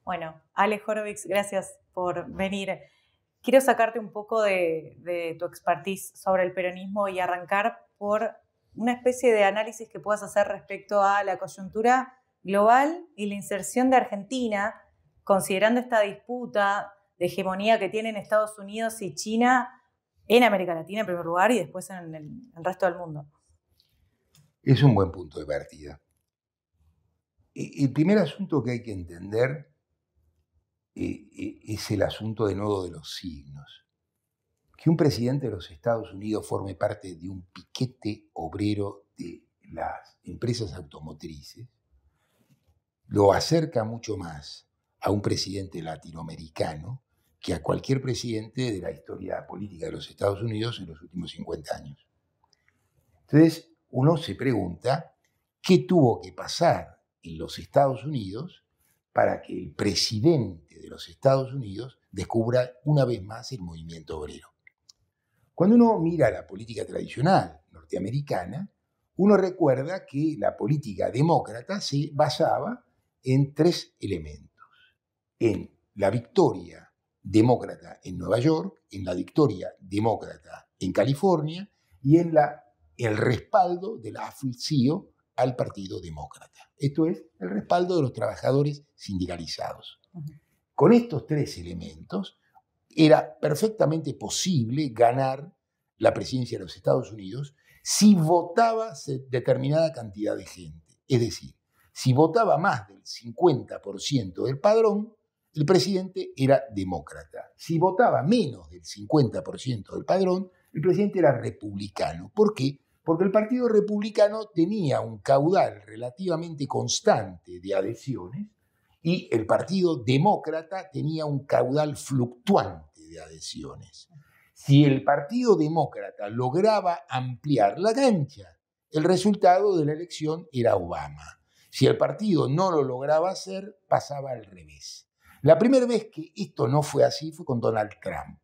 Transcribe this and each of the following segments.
Bueno, Ale Horowitz, gracias por venir. Quiero sacarte un poco de tu expertise sobre el peronismo y arrancar por una especie de análisis que puedas hacer respecto a la coyuntura global y la inserción de Argentina, considerando esta disputa de hegemonía que tienen Estados Unidos y China en América Latina en primer lugar y después en el resto del mundo. Es un buen punto de partida. El primer asunto que hay que entender es el asunto de nuevo de los signos. Que un presidente de los Estados Unidos forme parte de un piquete obrero de las empresas automotrices lo acerca mucho más a un presidente latinoamericano que a cualquier presidente de la historia política de los Estados Unidos en los últimos 50 años. Entonces, uno se pregunta qué tuvo que pasar en los Estados Unidos para que el presidente de los Estados Unidos descubra una vez más el movimiento obrero. Cuando uno mira la política tradicional norteamericana, uno recuerda que la política demócrata se basaba en tres elementos: en la victoria demócrata en Nueva York, en la victoria demócrata en California y en el respaldo del AFL-CIO al Partido Demócrata. Esto es, el respaldo de los trabajadores sindicalizados. Con estos tres elementos era perfectamente posible ganar la presidencia de los Estados Unidos si votaba determinada cantidad de gente. Es decir, si votaba más del 50% del padrón, el presidente era demócrata. Si votaba menos del 50% del padrón, el presidente era republicano. ¿Por qué? Porque el Partido Republicano tenía un caudal relativamente constante de adhesiones y el Partido Demócrata tenía un caudal fluctuante de adhesiones. Si el Partido Demócrata lograba ampliar la cancha, el resultado de la elección era Obama. Si el partido no lo lograba hacer, pasaba al revés. La primera vez que esto no fue así fue con Donald Trump,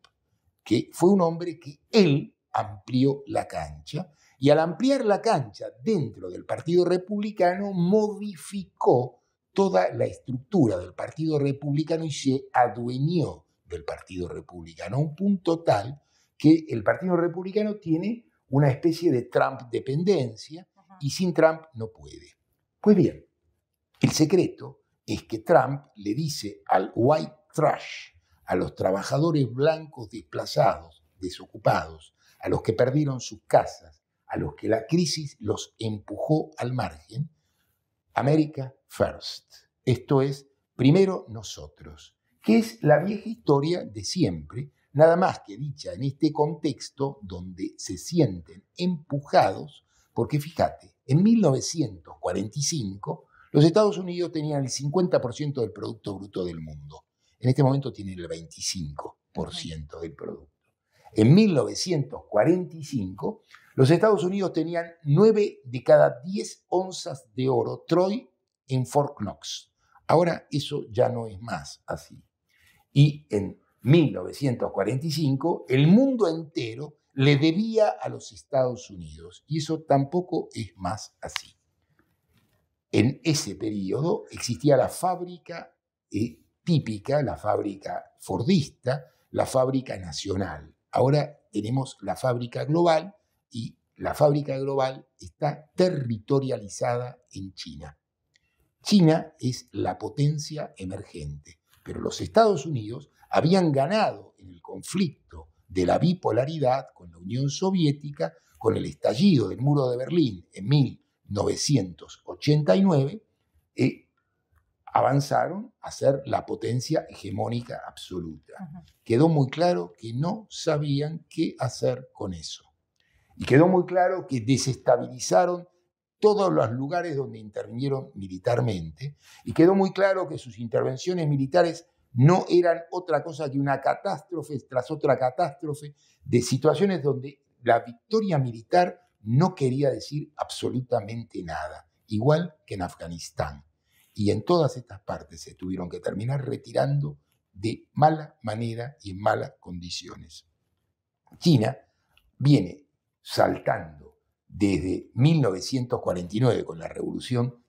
que fue un hombre que él amplió la cancha, y al ampliar la cancha dentro del Partido Republicano modificó toda la estructura del Partido Republicano y se adueñó del Partido Republicano a un punto tal que el Partido Republicano tiene una especie de Trump dependencia y sin Trump no puede. Pues bien, el secreto es que Trump le dice al white trash, a los trabajadores blancos desplazados, desocupados, a los que perdieron sus casas, a los que la crisis los empujó al margen, America First. Esto es, primero nosotros, que es la vieja historia de siempre, nada más que dicha en este contexto donde se sienten empujados, porque fíjate, en 1945 los Estados Unidos tenían el 50% del Producto Bruto del mundo. En este momento tienen el 25% del producto. En 1945, los Estados Unidos tenían 9 de cada 10 onzas de oro Troy en Fort Knox. Ahora eso ya no es más así. Y en 1945, el mundo entero le debía a los Estados Unidos. Y eso tampoco es más así. En ese periodo existía la fábrica típica, la fábrica fordista, la fábrica nacional. Ahora tenemos la fábrica global y la fábrica global está territorializada en China. China es la potencia emergente, pero los Estados Unidos habían ganado en el conflicto de la bipolaridad con la Unión Soviética, con el estallido del muro de Berlín en 1989, avanzaron a ser la potencia hegemónica absoluta. Quedó muy claro que no sabían qué hacer con eso. Y quedó muy claro que desestabilizaron todos los lugares donde intervinieron militarmente, y quedó muy claro que sus intervenciones militares no eran otra cosa que una catástrofe tras otra catástrofe, de situaciones donde la victoria militar no quería decir absolutamente nada, igual que en Afganistán. Y en todas estas partes se tuvieron que terminar retirando de mala manera y en malas condiciones. China viene saltando desde 1949 con la revolución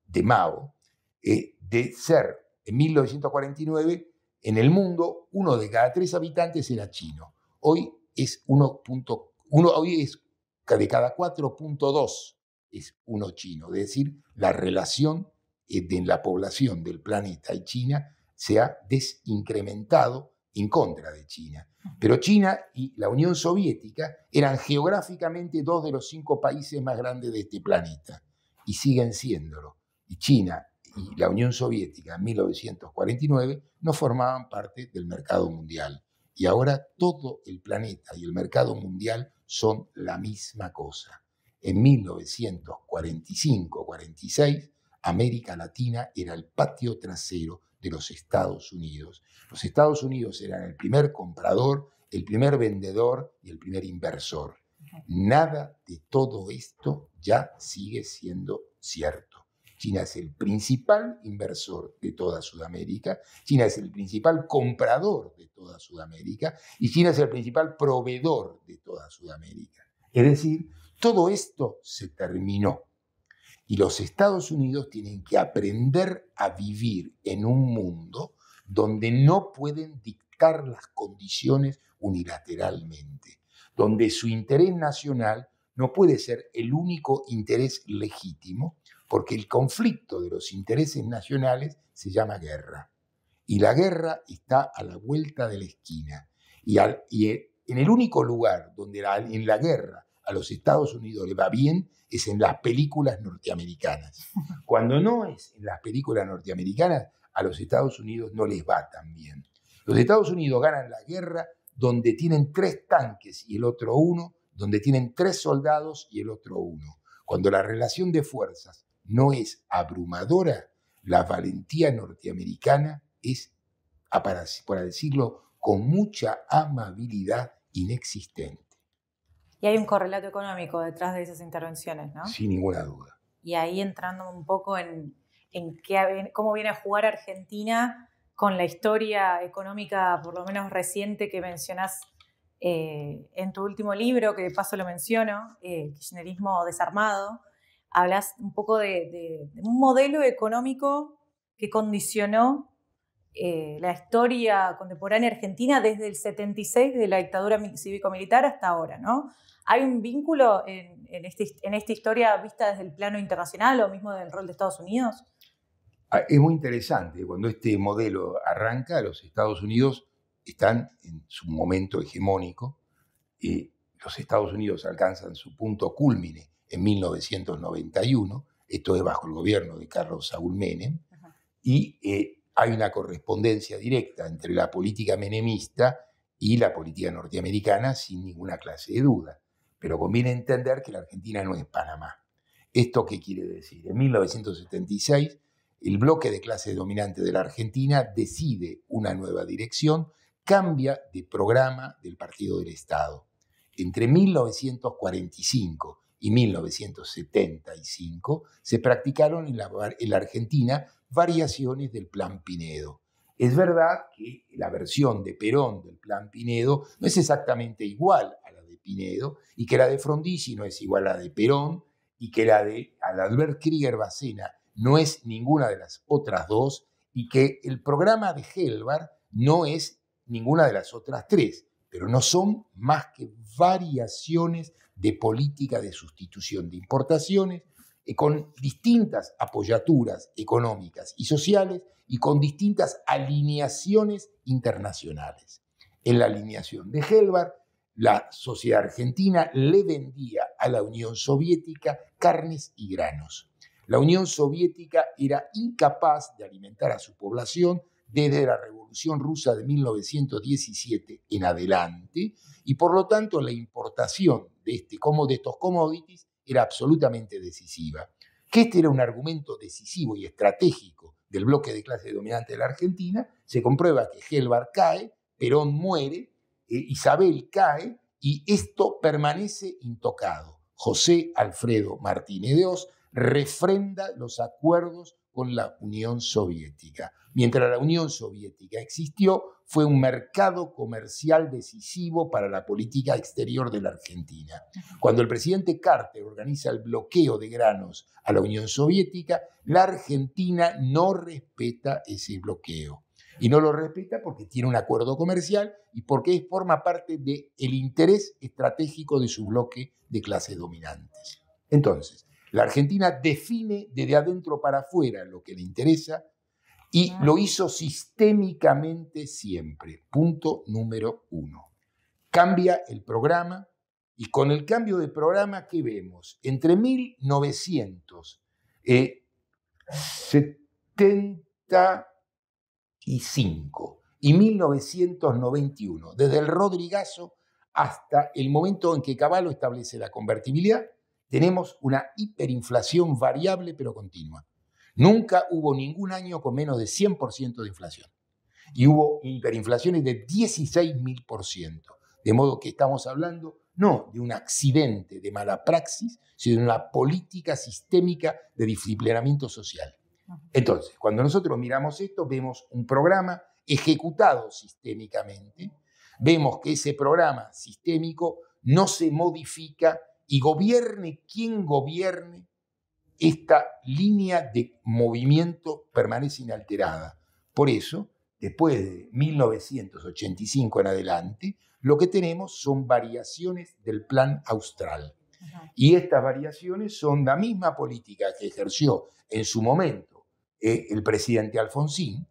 de Mao, de ser En 1949, en el mundo, 1 de cada 3 habitantes era chino. Hoy es de cada 4.2 es uno chino. Es decir, la relación de la población del planeta y China se ha desincrementado en contra de China. Pero China y la Unión Soviética eran geográficamente 2 de los 5 países más grandes de este planeta y siguen siéndolo. Y China y la Unión Soviética en 1949 no formaban parte del mercado mundial. Y ahora todo el planeta y el mercado mundial son la misma cosa. En 1945-46, América Latina era el patio trasero de los Estados Unidos. Los Estados Unidos eran el primer comprador, el primer vendedor y el primer inversor. Nada de todo esto ya sigue siendo cierto. China es el principal inversor de toda Sudamérica, China es el principal comprador de toda Sudamérica y China es el principal proveedor de toda Sudamérica. Es decir, todo esto se terminó y los Estados Unidos tienen que aprender a vivir en un mundo donde no pueden dictar las condiciones unilateralmente, donde su interés nacional no puede ser el único interés legítimo, porque el conflicto de los intereses nacionales se llama guerra. Y la guerra está a la vuelta de la esquina. Y en el único lugar donde en la guerra a los Estados Unidos le va bien es en las películas norteamericanas. Cuando no es en las películas norteamericanas, a los Estados Unidos no les va tan bien. Los Estados Unidos ganan la guerra donde tienen 3 tanques y el otro 1, donde tienen 3 soldados y el otro 1. Cuando la relación de fuerzas no es abrumadora, la valentía norteamericana es, para decirlo con mucha amabilidad, inexistente. Y hay un correlato económico detrás de esas intervenciones, ¿no? Sin ninguna duda. Y ahí entrando un poco en cómo viene a jugar Argentina con la historia económica, por lo menos reciente, que mencionás en tu último libro, que de paso lo menciono, Kirchnerismo desarmado. Hablas un poco de un modelo económico que condicionó la historia contemporánea argentina desde el 76, de la dictadura cívico-militar hasta ahora, ¿no? ¿Hay un vínculo en esta historia vista desde el plano internacional o mismo del rol de Estados Unidos? Es muy interesante. Cuando este modelo arranca, los Estados Unidos están en su momento hegemónico. Los Estados Unidos alcanzan su punto cúlmine en 1991, esto es bajo el gobierno de Carlos Saúl Menem, y hay una correspondencia directa entre la política menemista y la política norteamericana sin ninguna clase de duda. Pero conviene entender que la Argentina no es Panamá. ¿Esto qué quiere decir? En 1976, el bloque de clase dominante de la Argentina decide una nueva dirección, cambia de programa del Partido del Estado. Entre 1945 y 1975 se practicaron en la Argentina variaciones del Plan Pinedo. Es verdad que la versión de Perón del Plan Pinedo no es exactamente igual a la de Pinedo y que la de Frondizi no es igual a la de Perón y que la de Adalbert Krieger-Bacena no es ninguna de las otras dos y que el programa de Helvar no es ninguna de las otras 3, pero no son más que variaciones de política de sustitución de importaciones con distintas apoyaturas económicas y sociales y con distintas alineaciones internacionales. En la alineación de Helvar, la sociedad argentina le vendía a la Unión Soviética carnes y granos. La Unión Soviética era incapaz de alimentar a su población desde la Revolución Rusa de 1917 en adelante, y por lo tanto la importación de estos commodities era absolutamente decisiva. Que este era un argumento decisivo y estratégico del bloque de clase dominante de la Argentina, se comprueba que Helvar cae, Perón muere, Isabel cae, y esto permanece intocado. José Alfredo Martínez de Oz refrenda los acuerdos con la Unión Soviética. Mientras la Unión Soviética existió, fue un mercado comercial decisivo para la política exterior de la Argentina. Cuando el presidente Carter organiza el bloqueo de granos a la Unión Soviética, la Argentina no respeta ese bloqueo. Y no lo respeta porque tiene un acuerdo comercial y porque forma parte del interés estratégico de su bloque de clases dominantes. Entonces, la Argentina define desde adentro para afuera lo que le interesa y lo hizo sistémicamente siempre. Punto número 1. Cambia el programa y con el cambio de programa, ¿qué vemos? Entre 1975 y 1991, desde el Rodrigazo hasta el momento en que Cavallo establece la convertibilidad, tenemos una hiperinflación variable pero continua. Nunca hubo ningún año con menos de 100% de inflación. Y hubo hiperinflaciones de 16.000%. De modo que estamos hablando no de un accidente de mala praxis, sino de una política sistémica de disciplinamiento social. Entonces, cuando nosotros miramos esto, vemos un programa ejecutado sistémicamente, vemos que ese programa sistémico no se modifica y gobierne quien gobierne, esta línea de movimiento permanece inalterada. Por eso, después de 1985 en adelante, lo que tenemos son variaciones del Plan Austral. Y estas variaciones son la misma política que ejerció en su momento el presidente Alfonsín,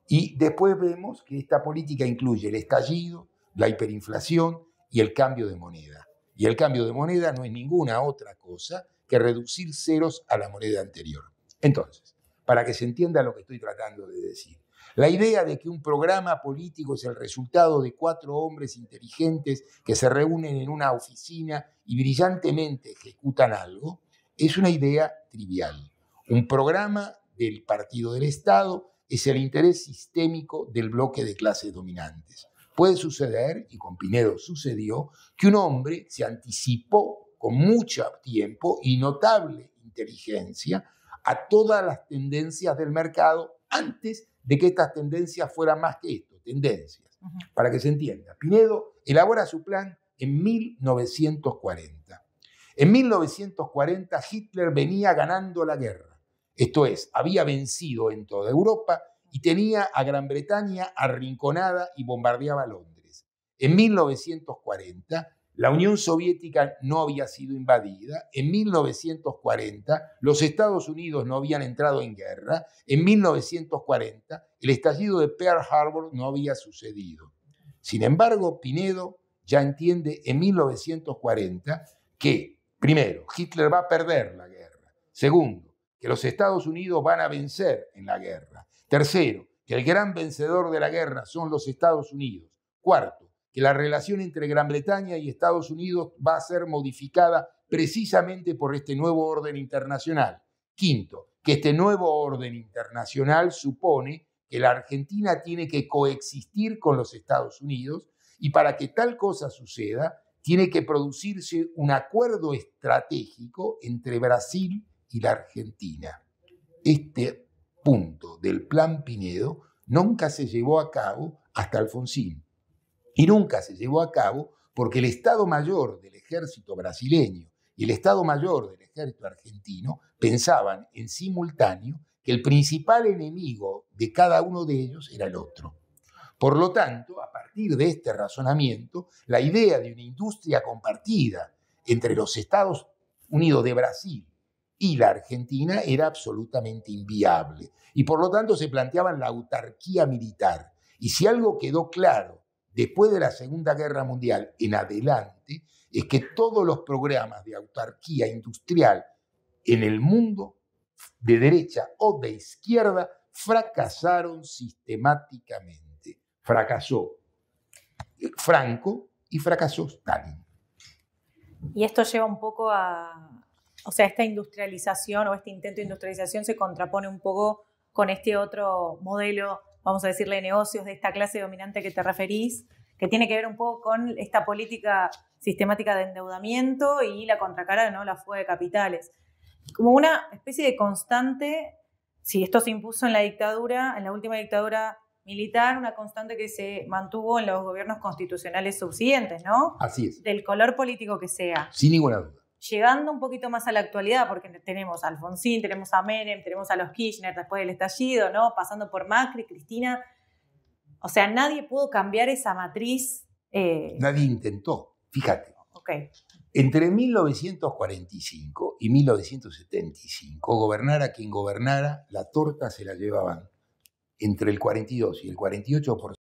y después vemos que esta política incluye el estallido, la hiperinflación y el cambio de moneda. Y el cambio de moneda no es ninguna otra cosa que reducir ceros a la moneda anterior. Entonces, para que se entienda lo que estoy tratando de decir, la idea de que un programa político es el resultado de 4 hombres inteligentes que se reúnen en una oficina y brillantemente ejecutan algo, es una idea trivial. Un programa del Partido del Estado es el interés sistémico del bloque de clases dominantes. Puede suceder, y con Pinedo sucedió, que un hombre se anticipó con mucho tiempo y notable inteligencia a todas las tendencias del mercado antes de que estas tendencias fueran más que esto, tendencias. Para que se entienda, Pinedo elabora su plan en 1940. En 1940 Hitler venía ganando la guerra. Esto es, había vencido en toda Europa y tenía a Gran Bretaña arrinconada y bombardeaba Londres. En 1940 la Unión Soviética no había sido invadida. En 1940 los Estados Unidos no habían entrado en guerra. En 1940 el estallido de Pearl Harbor no había sucedido. Sin embargo, Pinedo ya entiende en 1940 que, primero, Hitler va a perder la guerra. Segundo, que los Estados Unidos van a vencer en la guerra. Tercero, que el gran vencedor de la guerra son los Estados Unidos. Cuarto, que la relación entre Gran Bretaña y Estados Unidos va a ser modificada precisamente por este nuevo orden internacional. Quinto, que este nuevo orden internacional supone que la Argentina tiene que coexistir con los Estados Unidos y para que tal cosa suceda, tiene que producirse un acuerdo estratégico entre Brasil y la Argentina. Este punto del Plan Pinedo nunca se llevó a cabo hasta Alfonsín. Y nunca se llevó a cabo porque el Estado Mayor del Ejército brasileño y el Estado Mayor del Ejército argentino pensaban en simultáneo que el principal enemigo de cada uno de ellos era el otro. Por lo tanto, a partir de este razonamiento, la idea de una industria compartida entre los Estados Unidos de Brasil y la Argentina era absolutamente inviable. Y por lo tanto se planteaba la autarquía militar. Y si algo quedó claro después de la Segunda Guerra Mundial en adelante, es que todos los programas de autarquía industrial en el mundo, de derecha o de izquierda, fracasaron sistemáticamente. Fracasó Franco y fracasó Stalin. Y esto lleva un poco a... O sea, esta industrialización o este intento de industrialización se contrapone un poco con este otro modelo, vamos a decirle, de negocios de esta clase dominante que te referís, que tiene que ver un poco con esta política sistemática de endeudamiento y la contracara, ¿no?, la fuga de capitales. Como una especie de constante si esto se impuso en la dictadura, en la última dictadura militar, una constante que se mantuvo en los gobiernos constitucionales subsiguientes, ¿no? Así es. Del color político que sea. Sin ninguna duda. Llegando un poquito más a la actualidad, porque tenemos a Alfonsín, tenemos a Menem, tenemos a los Kirchner después del estallido, ¿no? Pasando por Macri, Cristina. O sea, nadie pudo cambiar esa matriz. Nadie intentó, fíjate. Okay. Entre 1945 y 1975, gobernara quien gobernara, la torta se la llevaban entre el 42 y el 48%